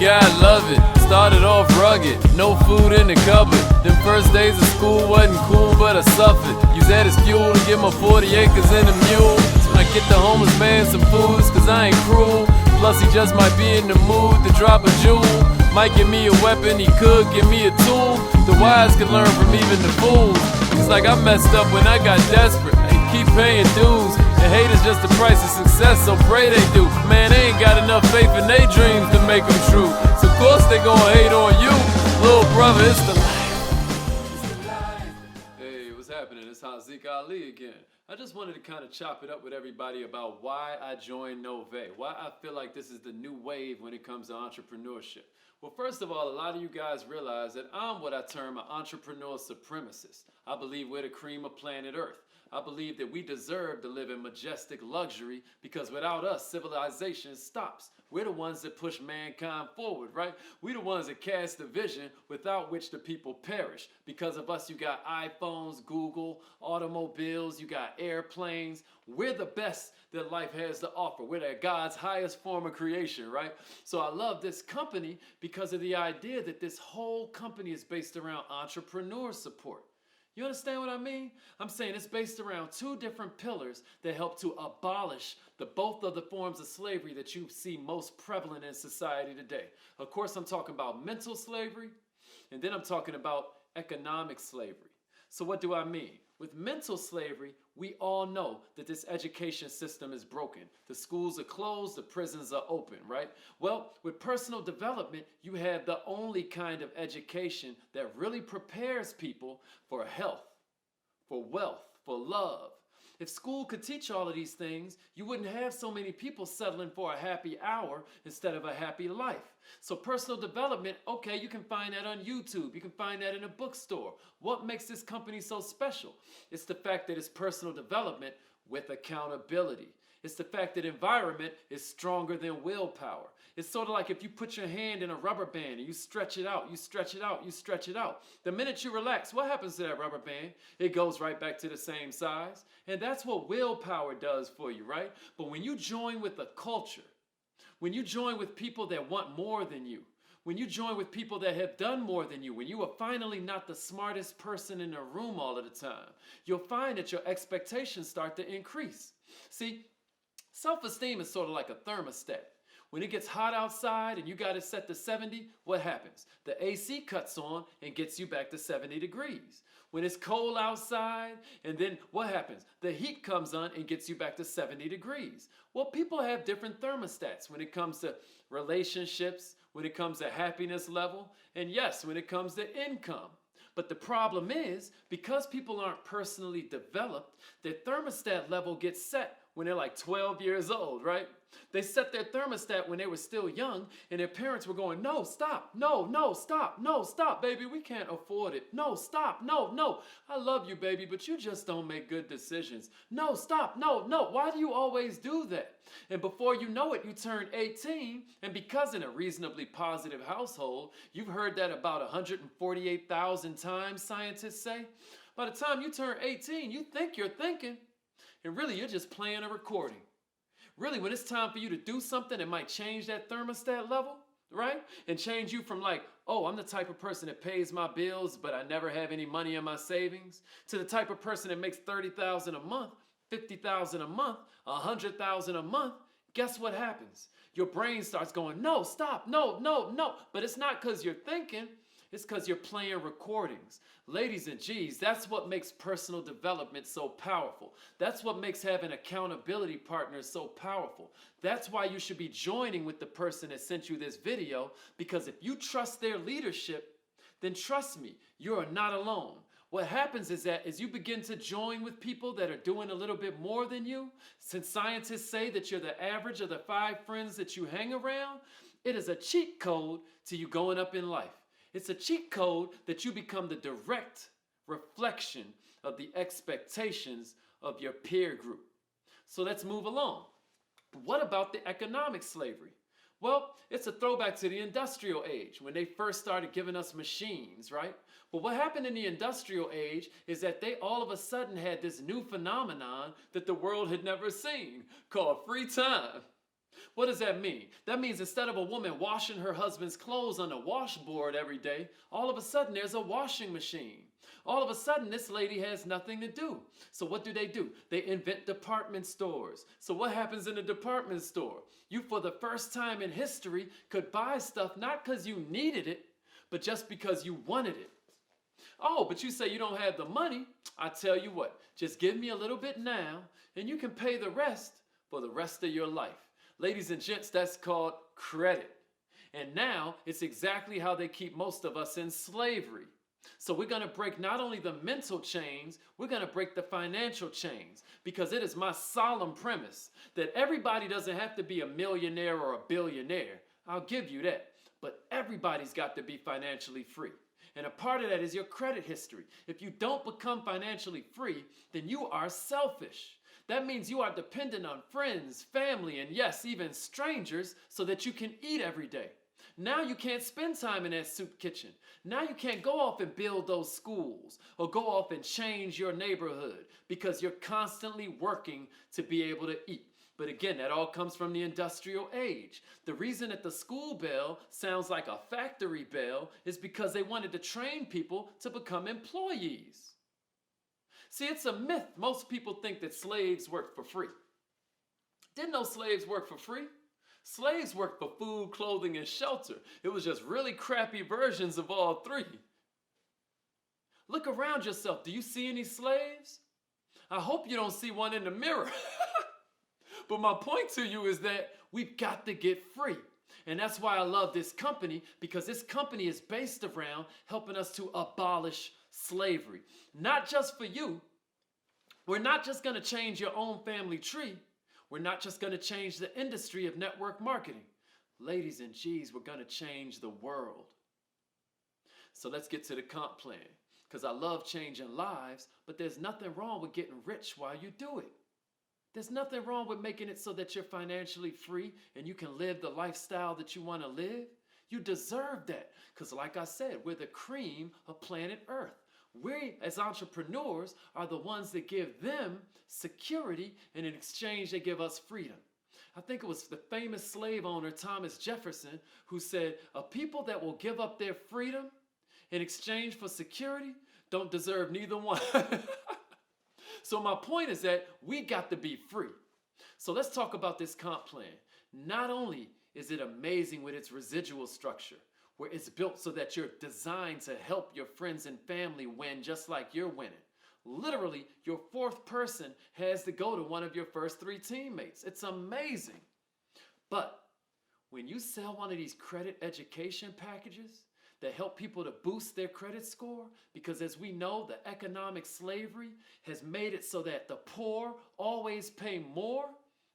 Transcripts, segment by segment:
gotta love it. Started off rugged, no food in the cupboard. Them first days of school wasn't cool, but I suffered. Use that as fuel to get my 40 acres and a mule. So I get the homeless man some foods, cause I ain't cruel. Plus he just might be in the mood to drop a jewel. Might give me a weapon, he could give me a tool. The wise can learn from even the fools. It's like I messed up when I got desperate. I keep paying dues, and hate is just the price of success, so pray they do. Man, they ain't got enough faith in their dreams to make them true. So of course they gon' hate on you. Little brother, it's the life. It's the life. Hey, what's happening? It's Haziq Ali again. I just wanted to kind of chop it up with everybody about why I joined Novae, why I feel like this is the new wave when it comes to entrepreneurship. Well, first of all, a lot of you guys realize that I'm what I term an entrepreneur supremacist. I believe we're the cream of planet Earth. I believe that we deserve to live in majestic luxury because without us, civilization stops. We're the ones that push mankind forward, right? We're the ones that cast the vision without which the people perish. Because of us, you got iPhones, Google, automobiles, you got airplanes. We're the best that life has to offer. We're that God's highest form of creation, right? So I love this company because of the idea that this whole company is based around entrepreneur support. You understand what I mean? I'm saying it's based around two different pillars that help to abolish both of the forms of slavery that you see most prevalent in society today. Of course, I'm talking about mental slavery, and then I'm talking about economic slavery. So what do I mean? With mental slavery, we all know that this education system is broken. The schools are closed, the prisons are open, right? Well, with personal development, you have the only kind of education that really prepares people for health, for wealth, for love. If school could teach all of these things, you wouldn't have so many people settling for a happy hour instead of a happy life. So personal development, okay, you can find that on YouTube. You can find that in a bookstore. What makes this company so special? It's the fact that it's personal development with accountability. It's the fact that environment is stronger than willpower. It's sort of like if you put your hand in a rubber band and you stretch it out, you stretch it out, you stretch it out. The minute you relax, what happens to that rubber band? It goes right back to the same size. And that's what willpower does for you, right? But when you join with a culture, when you join with people that want more than you, when you join with people that have done more than you, when you are finally not the smartest person in the room all of the time, you'll find that your expectations start to increase. See, self-esteem is sort of like a thermostat. When it gets hot outside and you got it set to 70, what happens? The AC cuts on and gets you back to 70 degrees. When it's cold outside, and then what happens? The heat comes on and gets you back to 70 degrees. Well, people have different thermostats when it comes to relationships, when it comes to happiness level, and yes, when it comes to income. But the problem is, because people aren't personally developed, their thermostat level gets set when they're like 12 years old, right? They set their thermostat when they were still young, and their parents were going, no, stop, no, stop, no, stop, baby, we can't afford it. No, stop, no, I love you, baby, but you just don't make good decisions. No, stop, no, why do you always do that? And before you know it, you turn 18, and because in a reasonably positive household, you've heard that about 148,000 times, scientists say. By the time you turn 18, you think you're thinking, and really you're just playing a recording. Really, when it's time for you to do something that might change that thermostat level, right? And change you from like, oh, I'm the type of person that pays my bills, but I never have any money in my savings, to the type of person that makes $30,000 a month, $50,000 a month, $100,000 a month. Guess what happens? Your brain starts going, no, stop, no. But it's not because you're thinking. It's because you're playing recordings. Ladies and G's, that's what makes personal development so powerful. That's what makes having accountability partners so powerful. That's why you should be joining with the person that sent you this video, because if you trust their leadership, then trust me, you are not alone. What happens is that as you begin to join with people that are doing a little bit more than you, since scientists say that you're the average of the 5 friends that you hang around, it is a cheat code to you going up in life. It's a cheat code that you become the direct reflection of the expectations of your peer group. So let's move along. What about the economic slavery? Well, it's a throwback to the industrial age when they first started giving us machines, right? But what happened in the industrial age is that they all of a sudden had this new phenomenon that the world had never seen called free time. What does that mean? That means instead of a woman washing her husband's clothes on a washboard every day, all of a sudden there's a washing machine. All of a sudden this lady has nothing to do. So what do? They invent department stores. So what happens in a department store? You, for the first time in history, could buy stuff not because you needed it, but just because you wanted it. Oh, but you say you don't have the money. I tell you what, just give me a little bit now and you can pay the rest for the rest of your life. Ladies and gents, that's called credit. And now it's exactly how they keep most of us in slavery. So we're going to break not only the mental chains, we're going to break the financial chains, because it is my solemn premise that everybody doesn't have to be a millionaire or a billionaire. I'll give you that. But everybody's got to be financially free. And a part of that is your credit history. If you don't become financially free, then you are selfish. That means you are dependent on friends, family, and yes, even strangers so that you can eat every day. Now you can't spend time in that soup kitchen. Now you can't go off and build those schools or go off and change your neighborhood because you're constantly working to be able to eat. But again, that all comes from the industrial age. The reason that the school bell sounds like a factory bell is because they wanted to train people to become employees. See, it's a myth. Most people think that slaves worked for free. Didn't know slaves worked for free. Slaves worked for food, clothing, and shelter. It was just really crappy versions of all three. Look around yourself. Do you see any slaves? I hope you don't see one in the mirror. But my point to you is that we've got to get free. And that's why I love this company, because this company is based around helping us to abolish slavery. Not just for you. We're not just going to change your own family tree. We're not just going to change the industry of network marketing. Ladies and G's, we're going to change the world. So let's get to the comp plan, because I love changing lives, but there's nothing wrong with getting rich while you do it. There's nothing wrong with making it so that you're financially free and you can live the lifestyle that you want to live. You deserve that, because like I said, we're the cream of planet Earth. We, as entrepreneurs, are the ones that give them security, and in exchange, they give us freedom. I think it was the famous slave owner, Thomas Jefferson, who said, a people that will give up their freedom in exchange for security don't deserve neither one. So my point is that we got to be free. So let's talk about this comp plan. Not only is it amazing with its residual structure, where it's built so that you're designed to help your friends and family win just like you're winning. Literally, your fourth person has to go to one of your first three teammates. It's amazing. But when you sell one of these credit education packages that help people to boost their credit score, because as we know, the economic slavery has made it so that the poor always pay more.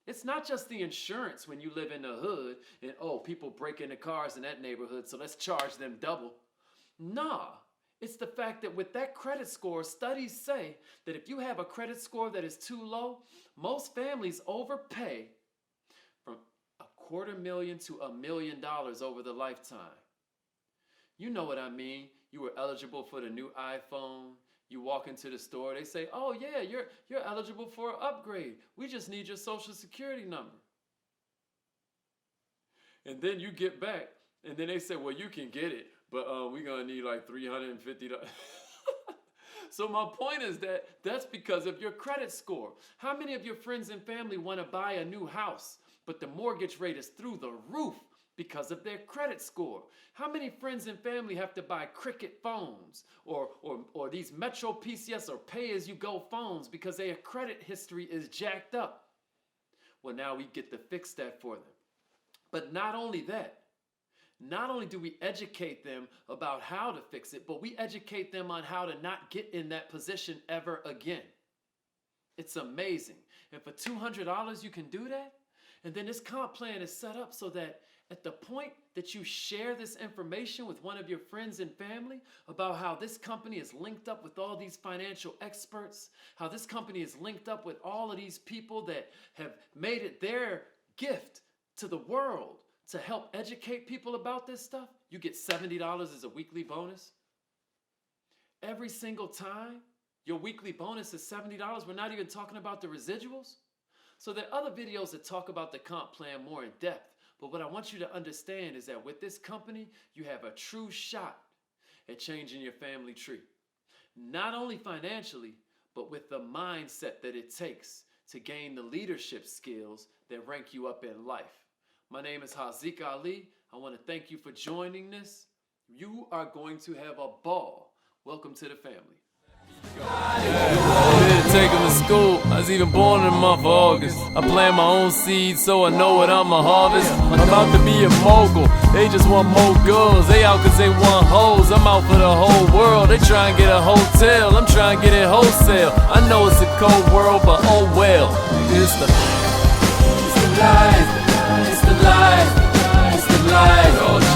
It's not just the insurance when you live in the hood and, oh, people break into cars in that neighborhood, so let's charge them double. Nah, it's the fact that with that credit score, studies say that if you have a credit score that is too low, most families overpay from $250,000 to $1 million over the lifetime. You know what I mean. You were eligible for the new iPhone. You walk into the store, they say, oh yeah, you're eligible for an upgrade. We just need your social security number. And then you get back, and then they say, well, you can get it, but we're going to need like $350. So my point is that that's because of your credit score. How many of your friends and family want to buy a new house, but the mortgage rate is through the roof because of their credit score? How many friends and family have to buy Cricket phones or these Metro PCS or pay-as-you-go phones because their credit history is jacked up? Well, now we get to fix that for them. But not only that, not only do we educate them about how to fix it, but we educate them on how to not get in that position ever again. It's amazing. And for $200, you can do that? And then this comp plan is set up so that at the point that you share this information with one of your friends and family about how this company is linked up with all these financial experts, how this company is linked up with all of these people that have made it their gift to the world to help educate people about this stuff, you get $70 as a weekly bonus. Every single time, your weekly bonus is $70. We're not even talking about the residuals. So there are other videos that talk about the comp plan more in depth, but what I want you to understand is that with this company, you have a true shot at changing your family tree. Not only financially, but with the mindset that it takes to gain the leadership skills that rank you up in life. My name is Haziq Ali. I want to thank you for joining this. You are going to have a ball. Welcome to the family. I didn't take him to school. I was even born in the month of August. I plant my own seeds, so I know what I'ma harvest. I'm about to be a mogul. They just want more girls. They out cause they want hoes. I'm out for the whole world. They try and get a hotel. I'm trying to get it wholesale. I know it's a cold world, but oh well. It's the life. It's the life. It's the life.